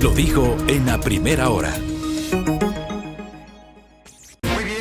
lo dijo en la primera hora.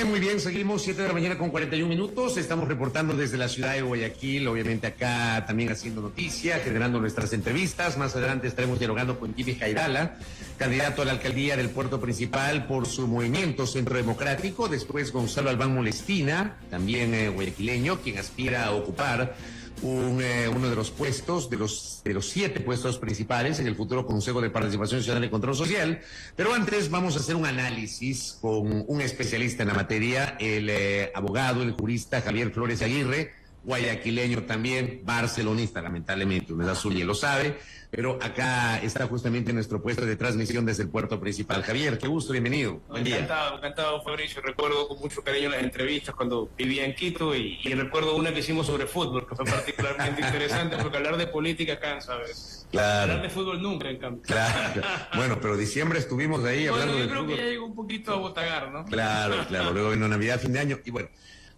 Muy bien, seguimos 7 de la mañana con 41 minutos. Estamos reportando desde la ciudad de Guayaquil, obviamente acá también haciendo noticia, generando nuestras entrevistas. Más adelante estaremos dialogando con Jimmy Jairala, candidato a la alcaldía del puerto principal por su movimiento Centro Democrático. Después Gonzalo Albán Molestina, también guayaquileño, quien aspira a ocupar uno de los puestos, de los 7 puestos principales en el futuro Consejo de Participación Ciudadana y Control Social. Pero antes vamos a hacer un análisis con un especialista en la materia, el abogado, el jurista Javier Flores Aguirre, guayaquileño también, barcelonista, lamentablemente, Unidad Azul ya lo sabe, pero acá está justamente nuestro puesto de transmisión desde el puerto principal. Javier, qué gusto, bienvenido. Buen día. Encantado, Fabricio. Recuerdo con mucho cariño las entrevistas cuando vivía en Quito y recuerdo una que hicimos sobre fútbol, que fue particularmente interesante porque hablar de política cansa a veces. Claro. Hablar de fútbol nunca, en cambio. Claro. Bueno, pero diciembre estuvimos ahí hablando de fútbol. Yo creo que ya llegó un poquito a botagar, ¿no? Claro. Luego vino Navidad, fin de año y bueno.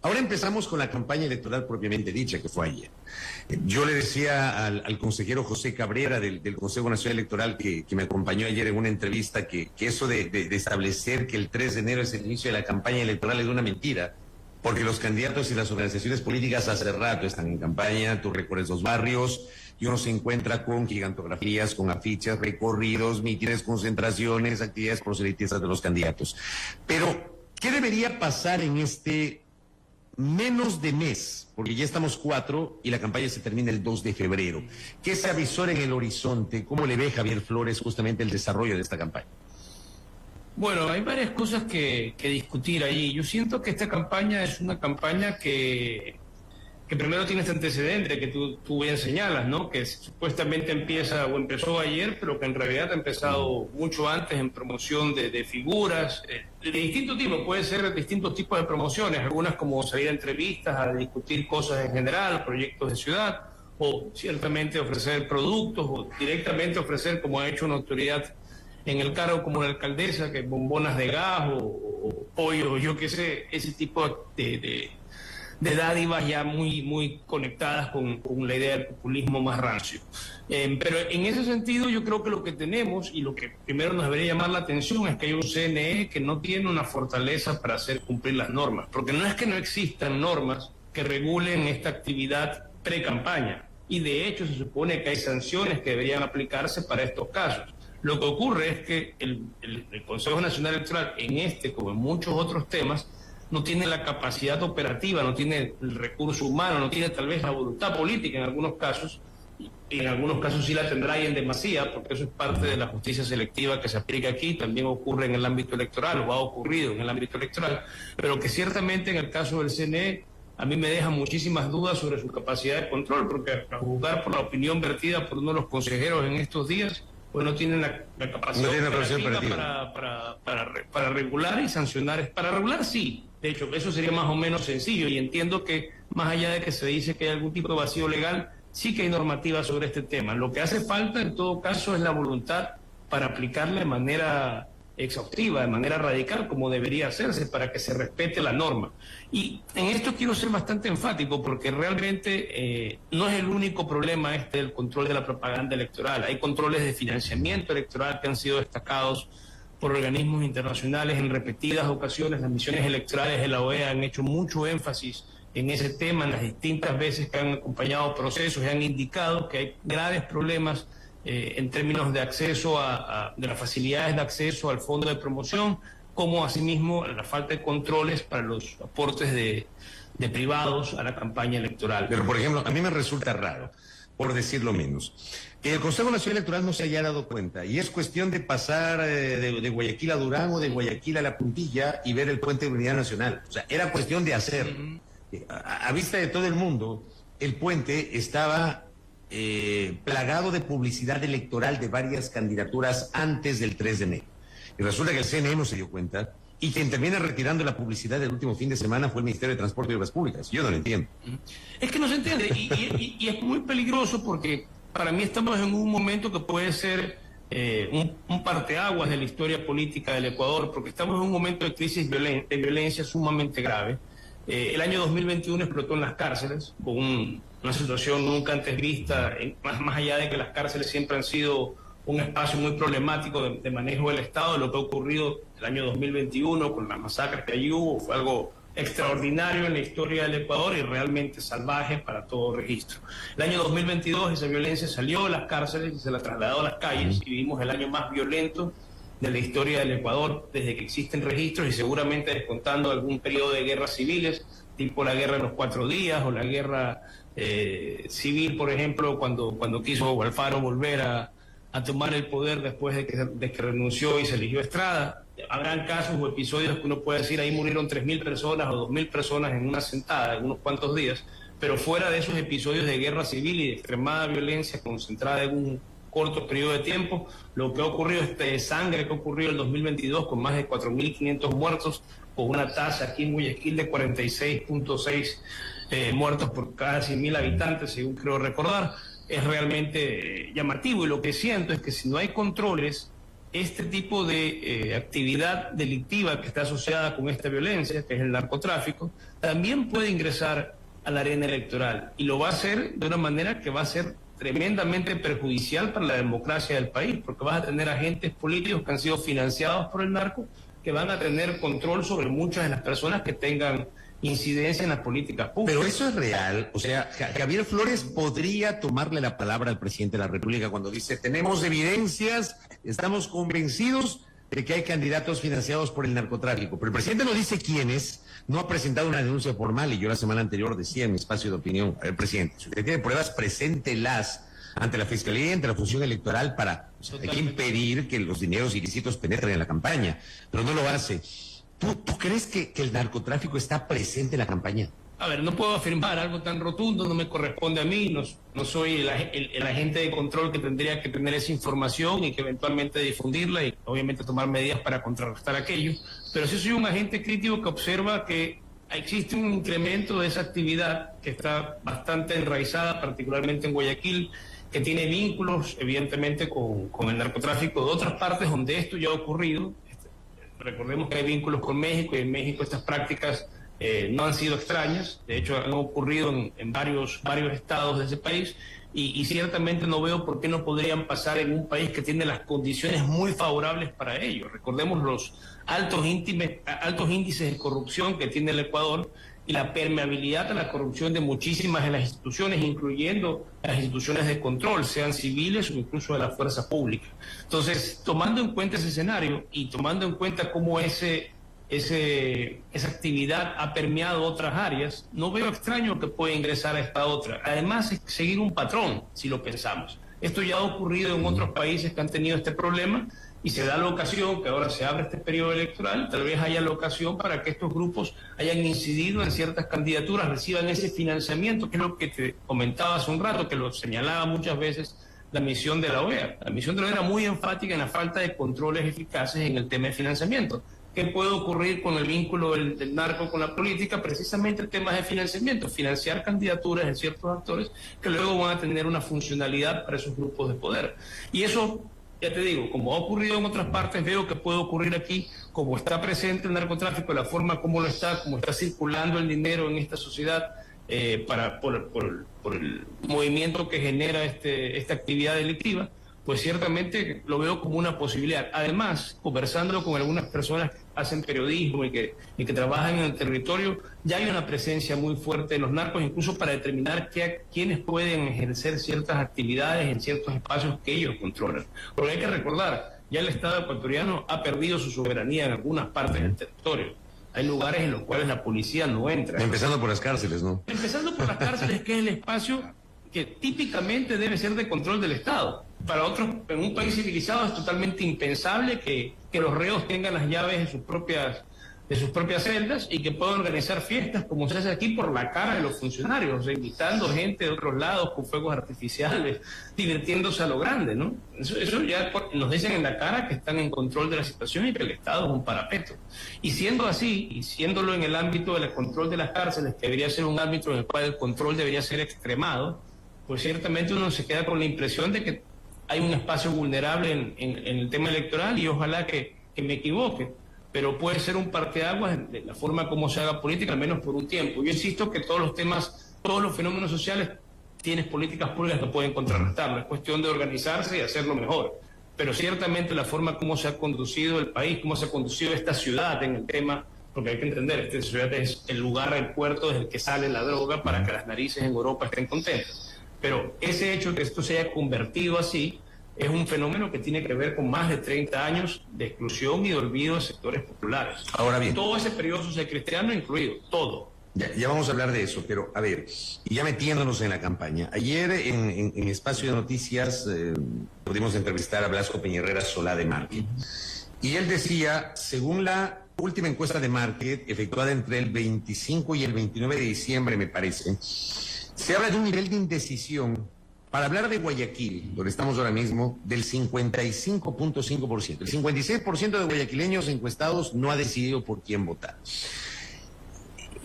Ahora empezamos con la campaña electoral propiamente dicha, que fue ayer. Yo le decía al consejero José Cabrera del Consejo Nacional Electoral que me acompañó ayer en una entrevista que eso de establecer que el 3 de enero es el inicio de la campaña electoral es una mentira, porque los candidatos y las organizaciones políticas hace rato están en campaña. Tú recorres los barrios y uno se encuentra con gigantografías, con afiches, recorridos, mítines, concentraciones, actividades proselitistas de los candidatos. Pero, ¿qué debería pasar en este menos de mes, porque ya estamos 4 y la campaña se termina el 2 de febrero? ¿Qué se avisora en el horizonte? ¿Cómo le ve Javier Flores justamente el desarrollo de esta campaña? Bueno, hay varias cosas que discutir allí. Yo siento que esta campaña es una campaña que primero tiene este antecedente que tú bien señalas, ¿no? Que supuestamente empieza o empezó ayer, pero que en realidad ha empezado mucho antes en promoción de figuras de distinto tipo. Puede ser distintos tipos de promociones, algunas como salir a entrevistas, a discutir cosas en general, proyectos de ciudad, o ciertamente ofrecer productos, o directamente ofrecer, como ha hecho una autoridad en el cargo como la alcaldesa, que bombonas de gas o pollo, yo qué sé, ese tipo de dádivas ya muy conectadas con la idea del populismo más rancio. Pero en ese sentido yo creo que lo que tenemos y lo que primero nos debería llamar la atención es que hay un CNE que no tiene una fortaleza para hacer cumplir las normas, porque no es que no existan normas que regulen esta actividad pre-campaña, y de hecho se supone que hay sanciones que deberían aplicarse para estos casos. Lo que ocurre es que el Consejo Nacional Electoral en este, como en muchos otros temas, no tiene la capacidad operativa, no tiene el recurso humano, no tiene tal vez la voluntad política en algunos casos, y en algunos casos sí la tendrá y en demasía, porque eso es parte de la justicia selectiva que se aplica aquí, también ocurre en el ámbito electoral, o ha ocurrido en el ámbito electoral, pero que ciertamente en el caso del CNE a mí me deja muchísimas dudas sobre su capacidad de control, porque a juzgar por la opinión vertida por uno de los consejeros en estos días, pues no tienen la capacidad para regular y sancionar. Para regular sí, de hecho eso sería más o menos sencillo, y entiendo que más allá de que se dice que hay algún tipo de vacío legal, sí que hay normativa sobre este tema. Lo que hace falta en todo caso es la voluntad para aplicarla de manera exhaustiva, de manera radical, como debería hacerse, para que se respete la norma. Y en esto quiero ser bastante enfático, porque realmente no es el único problema del control de la propaganda electoral. Hay controles de financiamiento electoral que han sido destacados por organismos internacionales en repetidas ocasiones. Las misiones electorales de la OEA han hecho mucho énfasis en ese tema en las distintas veces que han acompañado procesos y han indicado que hay graves problemas en términos de acceso de las facilidades de acceso al fondo de promoción, como asimismo la falta de controles para los aportes de privados a la campaña electoral. Pero, por ejemplo, a mí me resulta raro, por decirlo menos, que el Consejo Nacional Electoral no se haya dado cuenta, y es cuestión de pasar de Guayaquil a Durán o de Guayaquil a La Puntilla y ver el puente de unidad nacional. O sea, era cuestión de hacer. A vista de todo el mundo, el puente estaba plagado de publicidad electoral de varias candidaturas antes del 3 de enero. Y resulta que el CNE no se dio cuenta, y quien termina retirando la publicidad del último fin de semana fue el Ministerio de Transporte y Obras Públicas. Yo no lo entiendo. Es que no se entiende, y es muy peligroso, porque para mí estamos en un momento que puede ser un parteaguas de la historia política del Ecuador, porque estamos en un momento de crisis de violencia sumamente grave. El año 2021 explotó en las cárceles, con una situación nunca antes vista, más allá de que las cárceles siempre han sido un espacio muy problemático de manejo del Estado. Lo que ha ocurrido el año 2021 con las masacres que allí hubo fue algo extraordinario en la historia del Ecuador y realmente salvaje para todo registro. El año 2022 esa violencia salió de las cárceles y se la trasladó a las calles y vivimos el año más violento de la historia del Ecuador desde que existen registros, y seguramente descontando algún periodo de guerras civiles, tipo la guerra de los 4 días o la guerra civil, por ejemplo, cuando quiso Alfaro volver a tomar el poder después de que renunció y se eligió Estrada. Habrán casos o episodios que uno puede decir ahí murieron 3.000 personas o 2.000 personas en una sentada, en unos cuantos días, pero fuera de esos episodios de guerra civil y de extremada violencia concentrada en un corto periodo de tiempo, lo que ha ocurrido, sangre que ocurrió en el 2022 con más de 4.500 muertos, con una tasa aquí en Guayaquil de 46.6 muertos por cada 100.000 habitantes, según creo recordar, es realmente llamativo. Y lo que siento es que si no hay controles, este tipo de actividad delictiva que está asociada con esta violencia, que es el narcotráfico, también puede ingresar a la arena electoral, y lo va a hacer de una manera que va a ser tremendamente perjudicial para la democracia del país, porque vas a tener agentes políticos que han sido financiados por el narco, que van a tener control sobre muchas de las personas que tengan incidencia en las políticas públicas. Pero eso es real. O sea, Javier Flores podría tomarle la palabra al presidente de la República cuando dice: tenemos evidencias, estamos convencidos de que hay candidatos financiados por el narcotráfico. Pero el presidente no dice quiénes, no ha presentado una denuncia formal, y yo la semana anterior decía en mi espacio de opinión: a ver, presidente, si usted tiene pruebas, preséntelas ante la Fiscalía y ante la función electoral para hay que impedir que los dineros ilícitos penetren en la campaña, pero no lo hace. ¿Tú crees que el narcotráfico está presente en la campaña? A ver, no puedo afirmar algo tan rotundo, no me corresponde a mí, no soy el agente de control que tendría que tener esa información y que eventualmente difundirla y obviamente tomar medidas para contrarrestar aquello, pero sí soy un agente crítico que observa que existe un incremento de esa actividad que está bastante enraizada, particularmente en Guayaquil, que tiene vínculos evidentemente con el narcotráfico de otras partes donde esto ya ha ocurrido. Recordemos que hay vínculos con México, y en México estas prácticas no han sido extrañas, de hecho han ocurrido en varios estados de ese país, y ciertamente no veo por qué no podrían pasar en un país que tiene las condiciones muy favorables para ello. Recordemos los altos índices de corrupción que tiene el Ecuador y la permeabilidad a la corrupción de muchísimas de las instituciones, incluyendo las instituciones de control, sean civiles o incluso de la fuerza pública. Entonces, tomando en cuenta ese escenario y tomando en cuenta cómo esa actividad ha permeado otras áreas, no veo extraño que pueda ingresar a esta otra. Además, es seguir un patrón, si lo pensamos. Esto ya ha ocurrido en otros países que han tenido este problema, y se da la ocasión, que ahora se abre este periodo electoral, tal vez haya la ocasión para que estos grupos hayan incidido en ciertas candidaturas, reciban ese financiamiento, que es lo que te comentaba hace un rato, que lo señalaba muchas veces la misión de la OEA. La misión de la OEA era muy enfática en la falta de controles eficaces en el tema de financiamiento. ¿Qué puede ocurrir con el vínculo del narco con la política? Precisamente el tema de financiamiento, financiar candidaturas de ciertos actores que luego van a tener una funcionalidad para esos grupos de poder. Y eso, ya te digo, como ha ocurrido en otras partes, veo que puede ocurrir aquí, como está presente el narcotráfico, la forma como está circulando el dinero en esta sociedad, por el movimiento que genera esta actividad delictiva, pues ciertamente lo veo como una posibilidad. Además, conversando con algunas personas que hacen periodismo y que trabajan en el territorio, ya hay una presencia muy fuerte de los narcos, incluso para determinar quiénes pueden ejercer ciertas actividades en ciertos espacios que ellos controlan. Porque hay que recordar, ya el Estado ecuatoriano ha perdido su soberanía en algunas partes del territorio. Hay lugares en los cuales la policía no entra. Empezando por las cárceles, ¿no? Empezando por las cárceles, que es el espacio que típicamente debe ser de control del Estado. Para otros, en un país civilizado, es totalmente impensable que los reos tengan las llaves de sus propias celdas y que puedan organizar fiestas como se hace aquí por la cara de los funcionarios, invitando gente de otros lados con fuegos artificiales, divirtiéndose a lo grande, ¿no? Eso ya nos dicen en la cara que están en control de la situación y que el Estado es un parapeto. Y siendo así, y siéndolo en el ámbito del control de las cárceles, que debería ser un ámbito en el cual el control debería ser extremado, pues ciertamente uno se queda con la impresión de que hay un espacio vulnerable en el tema electoral, y ojalá que me equivoque, pero puede ser un parteaguas de la forma como se haga política, al menos por un tiempo. Yo insisto que todos los fenómenos sociales, tienes políticas públicas que pueden contrarrestarlo. Es cuestión de organizarse y hacerlo mejor. pero ciertamente la forma como se ha conducido el país, cómo se ha conducido esta ciudad en el tema, porque hay que entender, esta ciudad es el lugar, el puerto desde el que sale la droga para que las narices en Europa estén contentas. Pero ese hecho de que esto se haya convertido así es un fenómeno que tiene que ver con más de 30 años de exclusión y de olvido de sectores populares. Ahora bien, todo ese periodo sociocristiano incluido, todo. Ya vamos a hablar de eso, pero a ver, y ya metiéndonos en la campaña, ayer en Espacio de Noticias pudimos entrevistar a Blasco Peñerrera Solá de Market, y él decía, según la última encuesta de Market, efectuada entre el 25 y el 29 de diciembre, me parece, se habla de un nivel de indecisión, para hablar de Guayaquil, donde estamos ahora mismo, del 55.5%. El 56% de guayaquileños encuestados no ha decidido por quién votar.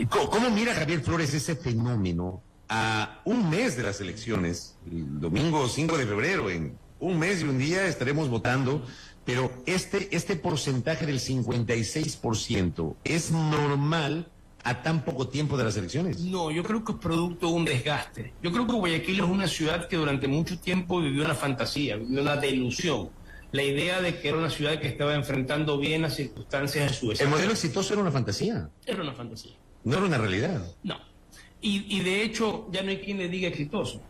¿Cómo mira Javier Flores ese fenómeno a un mes de las elecciones? El domingo 5 de febrero, en un mes y un día estaremos votando, pero este porcentaje del 56% ¿es normal a tan poco tiempo de las elecciones? No, yo creo que es producto de un desgaste. Yo creo que Guayaquil es una ciudad que durante mucho tiempo vivió una fantasía, vivió una delusión. La idea de que era una ciudad que estaba enfrentando bien las circunstancias de su desarrollo. El modelo exitoso era una fantasía. Era una fantasía. No era una realidad. No. Y de hecho ya no hay quien le diga exitoso.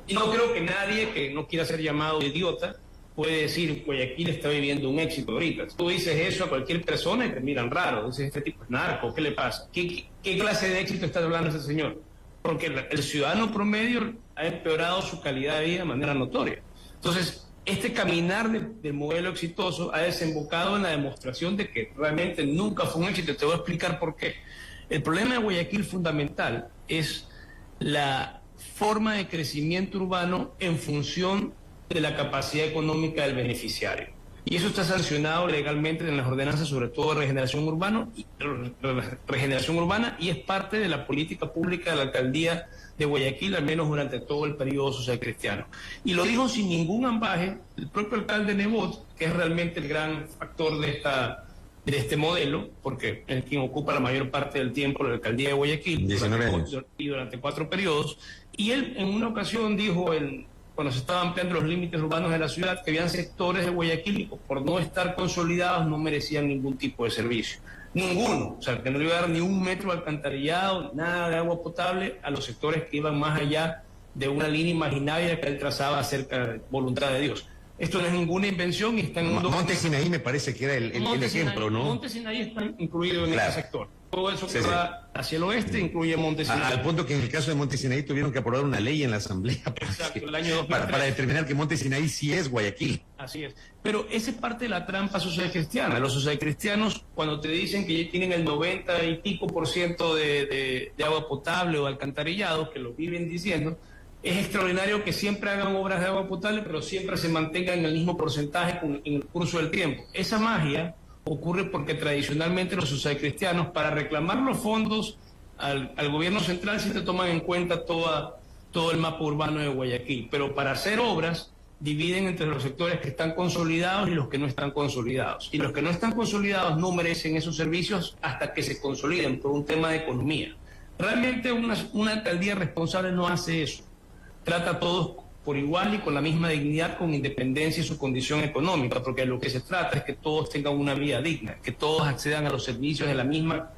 Y no creo que nadie que no quiera ser llamado idiota puede decir Guayaquil está viviendo un éxito ahorita. Tú dices eso a cualquier persona y te miran raro. Dices, este tipo es narco, ¿qué le pasa? ¿Qué clase de éxito está hablando ese señor? Porque el ciudadano promedio ha empeorado su calidad de vida de manera notoria. Entonces, este caminar del modelo exitoso ha desembocado en la demostración de que realmente nunca fue un éxito. Te voy a explicar por qué. El problema de Guayaquil fundamental es la forma de crecimiento urbano en función de la capacidad económica del beneficiario. Y eso está sancionado legalmente en las ordenanzas, sobre todo de regeneración urbana, y es parte de la política pública de la alcaldía de Guayaquil, al menos durante todo el periodo socialcristiano. Y lo dijo sin ningún ambaje el propio alcalde Nebot, que es realmente el gran factor de este modelo, porque es quien ocupa la mayor parte del tiempo la alcaldía de Guayaquil, 19 años. Durante 4 periodos, y él en una ocasión dijo, cuando se estaban ampliando los límites urbanos de la ciudad, que habían sectores de Guayaquil que por no estar consolidados no merecían ningún tipo de servicio. Ninguno, o sea, que no le iba a dar ni un metro de alcantarillado, nada de agua potable a los sectores que iban más allá de una línea imaginaria que él trazaba acerca de voluntad de Dios. Esto no es ninguna invención y está en un Monte Sinaí me parece que era el ejemplo, ¿no? Monte Sinaí está incluido en ese sector. Todo eso que va hacia el oeste incluye Monte Sinaí. Al punto que en el caso de Monte Sinaí tuvieron que aprobar una ley en la Asamblea el año 2003, para determinar que Monte Sinaí sí es Guayaquil. Así es. Pero esa es parte de la trampa socialcristiana. Los socialcristianos, cuando te dicen que ya tienen el 90 y pico % de agua potable o alcantarillado, que lo viven diciendo, es extraordinario que siempre hagan obras de agua potable, pero siempre se mantengan en el mismo porcentaje en el curso del tiempo. Esa magia ocurre porque tradicionalmente los socialcristianos, para reclamar los fondos al gobierno central, sí te toman en cuenta todo el mapa urbano de Guayaquil, pero para hacer obras dividen entre los sectores que están consolidados y los que no están consolidados. Y los que no están consolidados no merecen esos servicios hasta que se consoliden por un tema de economía. Realmente una alcaldía responsable no hace eso. Trata a todos por igual y con la misma dignidad, con independencia de su condición económica, porque lo que se trata es que todos tengan una vida digna, que todos accedan a los servicios de la misma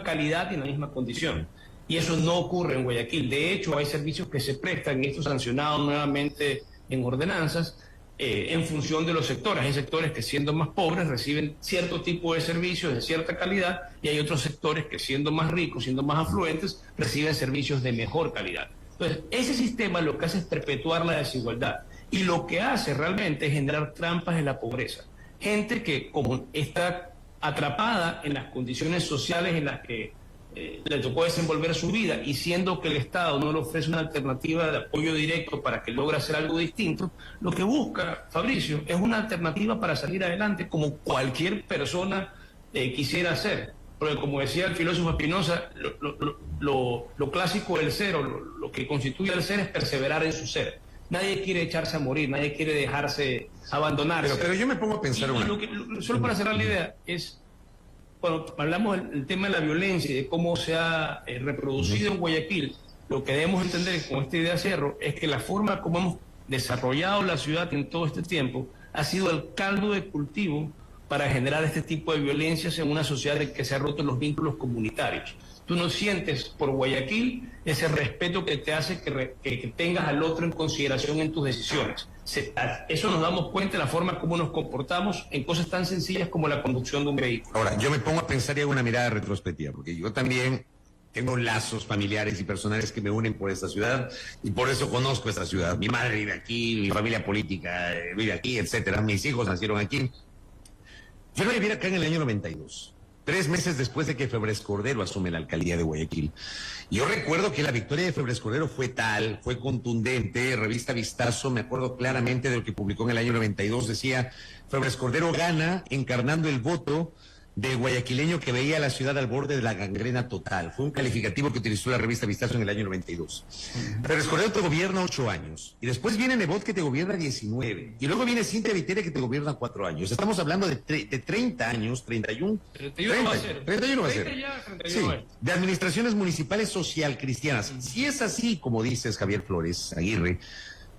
calidad y en la misma condición. Y eso no ocurre en Guayaquil. De hecho, hay servicios que se prestan, y esto sancionado nuevamente en ordenanzas, en función de los sectores. Hay sectores que, siendo más pobres, reciben cierto tipo de servicios de cierta calidad, y hay otros sectores que, siendo más ricos, siendo más afluentes, reciben servicios de mejor calidad. Entonces, ese sistema lo que hace es perpetuar la desigualdad, y lo que hace realmente es generar trampas en la pobreza. Gente que, como está atrapada en las condiciones sociales en las que le tocó desenvolver su vida, y siendo que el Estado no le ofrece una alternativa de apoyo directo para que logre hacer algo distinto, lo que busca Fabricio es una alternativa para salir adelante, como cualquier persona quisiera hacer. Porque, como decía el filósofo Spinoza, lo clásico del ser, o lo que constituye el ser, es perseverar en su ser. Nadie quiere echarse a morir, nadie quiere dejarse abandonarse. Pero yo me pongo a pensar solo para cerrar la idea, es cuando hablamos del tema de la violencia y de cómo se ha reproducido en Guayaquil, lo que debemos entender con esta idea Cerro es que la forma como hemos desarrollado la ciudad en todo este tiempo ha sido el caldo de cultivo para generar este tipo de violencias en una sociedad en que se han roto los vínculos comunitarios. Tú no sientes por Guayaquil ese respeto que te hace que tengas al otro en consideración en tus decisiones. Eso nos damos cuenta de la forma como nos comportamos en cosas tan sencillas como la conducción de un vehículo. Ahora, yo me pongo a pensar y hago una mirada retrospectiva, porque yo también tengo lazos familiares y personales que me unen por esta ciudad y por eso conozco esta ciudad. Mi madre vive aquí, mi familia política vive aquí, etcétera. Mis hijos nacieron aquí. Yo no viví acá en el año 92. 3 meses después de que Febres Cordero asume la alcaldía de Guayaquil. Yo recuerdo que la victoria de Febres Cordero fue contundente, revista Vistazo, me acuerdo claramente de lo que publicó en el año 92, decía, Febres Cordero gana encarnando el voto de guayaquileño que veía a la ciudad al borde de la gangrena total. Fue un calificativo que utilizó la revista Vistazo en el año 92. Febres Cordero te gobierna 8 años, y después viene Nebot que te gobierna 19, y luego viene Cintia Viteri que te gobierna 4 años. Estamos hablando de 30 años, 31. 31 va a ser. 31 va a ser. 30 ya, 31 sí, de administraciones municipales social cristianas. Si es así, como dices Javier Flores Aguirre,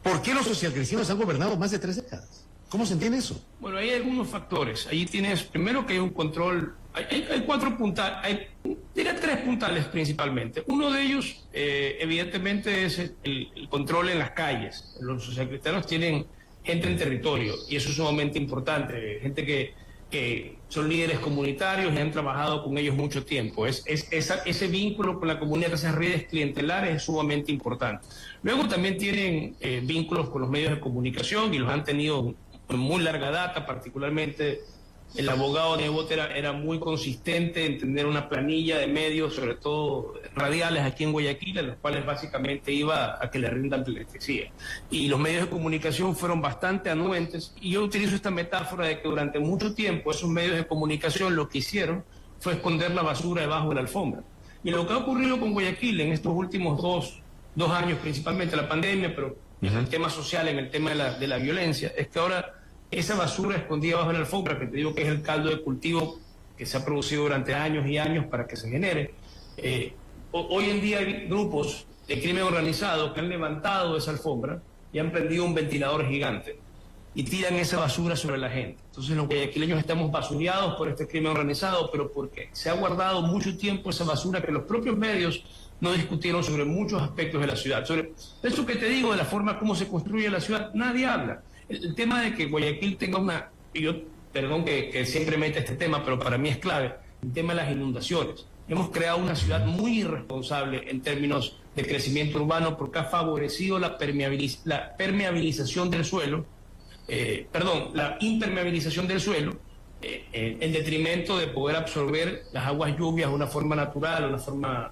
¿por qué los socialcristianos han gobernado más de 3 décadas? ¿Cómo se entiende eso? Bueno, hay algunos factores. Allí tienes, primero que hay un control, hay 4 puntales, diría 3 puntales principalmente. Uno de ellos, evidentemente, es el control en las calles. Los socialcristianos tienen gente en territorio y eso es sumamente importante. Gente que son líderes comunitarios y han trabajado con ellos mucho tiempo. Ese vínculo con la comunidad, esas redes clientelares es sumamente importante. Luego también tienen vínculos con los medios de comunicación y los han tenido con muy larga data, particularmente el abogado Nebot era muy consistente en tener una planilla de medios, sobre todo radiales aquí en Guayaquil, en los cuales básicamente iba a que le rindan pleitesía. Y los medios de comunicación fueron bastante anuentes, y yo utilizo esta metáfora de que durante mucho tiempo esos medios de comunicación lo que hicieron fue esconder la basura debajo de la alfombra. Y lo que ha ocurrido con Guayaquil en estos últimos dos años, principalmente la pandemia, pero en el tema social, en el tema de la violencia, es que ahora esa basura escondida bajo la alfombra, que te digo que es el caldo de cultivo que se ha producido durante años y años para que se genere, hoy en día hay grupos de crimen organizado que han levantado esa alfombra y han prendido un ventilador gigante y tiran esa basura sobre la gente. Entonces los guayaquileños estamos basureados por este crimen organizado, pero porque se ha guardado mucho tiempo esa basura que los propios medios no discutieron sobre muchos aspectos de la ciudad. Sobre eso que te digo, de la forma como se construye la ciudad, nadie habla. El tema de que Guayaquil tenga y yo, perdón que siempre mete este tema, pero para mí es clave, el tema de las inundaciones. Hemos creado una ciudad muy irresponsable en términos de crecimiento urbano porque ha favorecido la impermeabilización del suelo, en detrimento de poder absorber las aguas lluvias de una forma natural, de una forma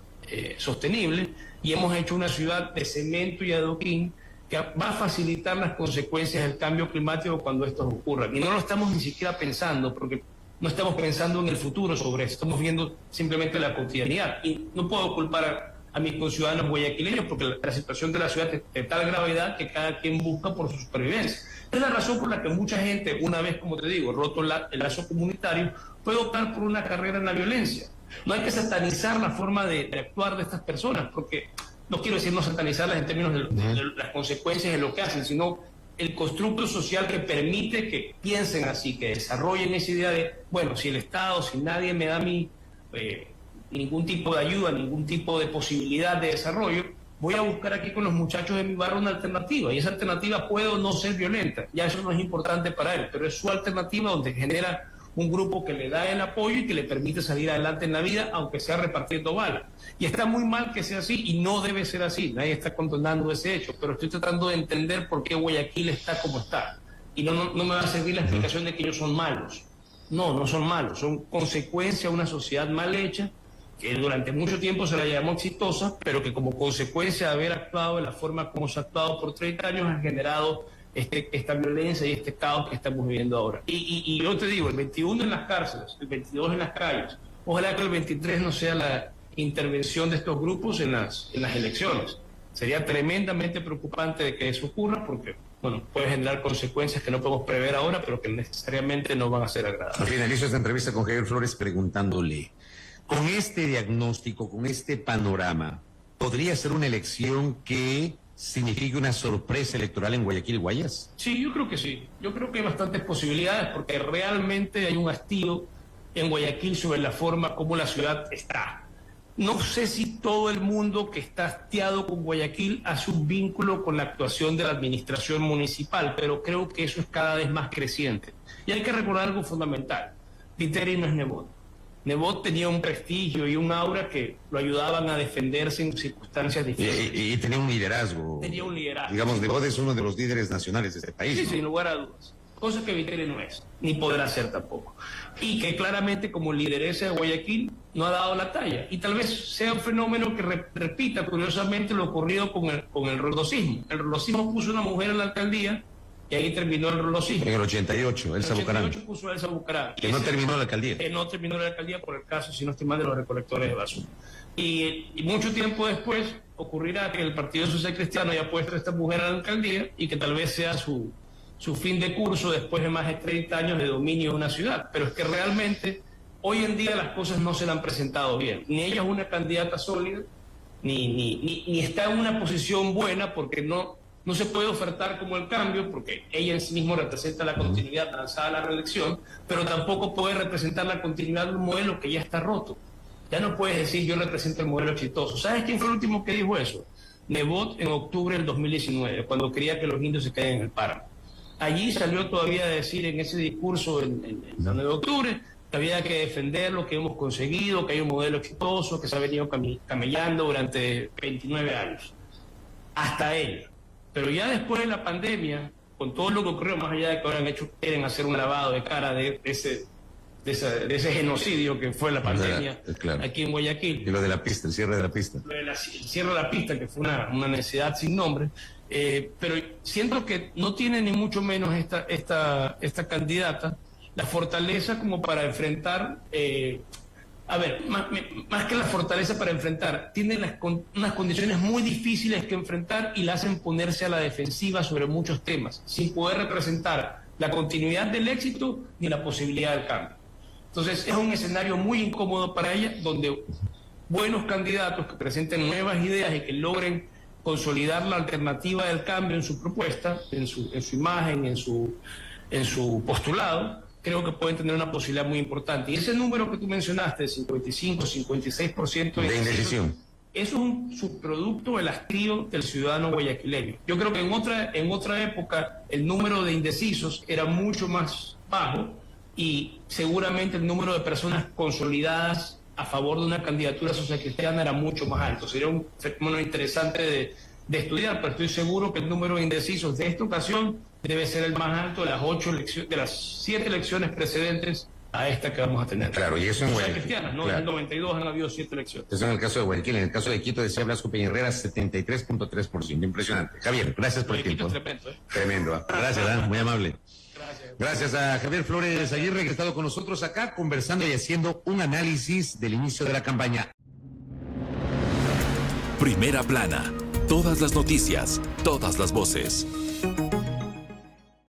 sostenible, y hemos hecho una ciudad de cemento y adoquín que va a facilitar las consecuencias del cambio climático cuando estos ocurran. Y no lo estamos ni siquiera pensando, porque no estamos pensando en el futuro sobre eso, estamos viendo simplemente la cotidianidad. Y no puedo culpar a mis conciudadanos guayaquileños porque la situación de la ciudad es de tal gravedad que cada quien busca por su supervivencia. Es la razón por la que mucha gente, una vez, como te digo, roto el lazo comunitario, puede optar por una carrera en la violencia. No hay que satanizar la forma de actuar de estas personas, porque no quiero decir no satanizarlas en términos de las consecuencias de lo que hacen, sino el constructo social que permite que piensen así, que desarrollen esa idea de, bueno, si el Estado, si nadie me da ningún tipo de ayuda, ningún tipo de posibilidad de desarrollo, voy a buscar aquí con los muchachos de mi barrio una alternativa, y esa alternativa puede o no ser violenta, ya eso no es importante para él, pero es su alternativa donde genera un grupo que le da el apoyo y que le permite salir adelante en la vida, aunque sea repartiendo balas. Y está muy mal que sea así, y no debe ser así, nadie está condenando ese hecho, pero estoy tratando de entender por qué Guayaquil está como está. Y no me va a servir la explicación de que ellos son malos. No son malos, son consecuencia de una sociedad mal hecha, que durante mucho tiempo se la llamó exitosa, pero que como consecuencia de haber actuado de la forma como se ha actuado por 30 años, ha generado esta violencia y este caos que estamos viviendo ahora. Y yo te digo, el 21 en las cárceles, el 22 en las calles, ojalá que el 23 no sea la intervención de estos grupos en las elecciones. Sería tremendamente preocupante de que eso ocurra porque, bueno, puede generar consecuencias que no podemos prever ahora, pero que necesariamente no van a ser agradables. Finalizo esta entrevista con Javier Flores preguntándole, con este diagnóstico, con este panorama, ¿podría ser una elección que signifique una sorpresa electoral en Guayaquil y Guayas? Sí, yo creo que sí. Yo creo que hay bastantes posibilidades porque realmente hay un hastío en Guayaquil sobre la forma como la ciudad está. No sé si todo el mundo que está hastiado con Guayaquil hace un vínculo con la actuación de la administración municipal, pero creo que eso es cada vez más creciente. Y hay que recordar algo fundamental. Viteri no es Nebot. Nebot tenía un prestigio y un aura que lo ayudaban a defenderse en circunstancias difíciles. Y tenía un liderazgo. Tenía un liderazgo. Digamos, Nebot es uno de los líderes nacionales de este país. Sí, ¿no? sin lugar a dudas. Cosa que Viteri no es, ni podrá ser tampoco. Y que claramente como lideresa de Guayaquil no ha dado la talla. Y tal vez sea un fenómeno que repita curiosamente lo ocurrido con el rordosismo. El rordosismo puso una mujer en la alcaldía y ahí terminó el rordosismo. En el 88, Elsa Bucarán. En el 88 puso a Elsa Bucarán. Que no terminó la alcaldía. Que no terminó la alcaldía por el caso, si no estoy mal, de los recolectores de basura. Y mucho tiempo después ocurrirá que el Partido Social Cristiano haya puesto a esta mujer a la alcaldía y que tal vez sea su fin de curso después de más de 30 años de dominio de una ciudad. Pero es que realmente hoy en día las cosas no se le han presentado bien. Ni ella es una candidata sólida, ni está en una posición buena porque no se puede ofertar como el cambio, porque ella en sí misma representa la continuidad lanzada a la reelección, pero tampoco puede representar la continuidad de un modelo que ya está roto. Ya no puedes decir yo represento el modelo exitoso. ¿Sabes quién fue el último que dijo eso? Nebot en octubre del 2019, cuando quería que los indios se queden en el páramo. Allí salió todavía a decir en ese discurso en el 9 de octubre que había que defender lo que hemos conseguido, que hay un modelo exitoso, que se ha venido camellando durante 29 años. Hasta él. Pero ya después de la pandemia, con todo lo que ocurrió, más allá de que ahora quieren hacer un lavado de cara de ese genocidio que fue la pandemia claro. Aquí en Guayaquil. Y lo de la pista, el cierre de la pista. El cierre de la pista, que fue una necesidad sin nombre. Pero siento que no tiene ni mucho menos esta candidata la fortaleza como para enfrentar, más que la fortaleza para enfrentar, tiene unas condiciones muy difíciles que enfrentar y la hacen ponerse a la defensiva sobre muchos temas, sin poder representar la continuidad del éxito ni la posibilidad del cambio. Entonces es un escenario muy incómodo para ella, donde buenos candidatos que presenten nuevas ideas y que logren consolidar la alternativa del cambio en su propuesta, en su imagen, en su postulado, creo que pueden tener una posibilidad muy importante. Y ese número que tú mencionaste, de 55, 56% de indecisión, eso es un subproducto del hastío del ciudadano guayaquileño. Yo creo que en otra época el número de indecisos era mucho más bajo y seguramente el número de personas consolidadas a favor de una candidatura social cristiana era mucho más alto. Sería un fenómeno interesante de estudiar, pero estoy seguro que el número de indecisos de esta ocasión debe ser el más alto de las 7 elecciones precedentes a esta que vamos a tener. Claro, y eso en Guayaquil. Cristianas, ¿no? Claro. En el 92 han habido 7 elecciones. Eso en el caso de Guayaquil. En el caso de Quito, decía Blasco Peñarrera, 73.3%. Impresionante. Javier, gracias por el tiempo. Tremendo, ¿eh? Tremendo. Gracias, muy amable. Gracias a Javier Flores Aguirre, que ha estado con nosotros acá conversando y haciendo un análisis del inicio de la campaña. Primera plana. Todas las noticias, todas las voces.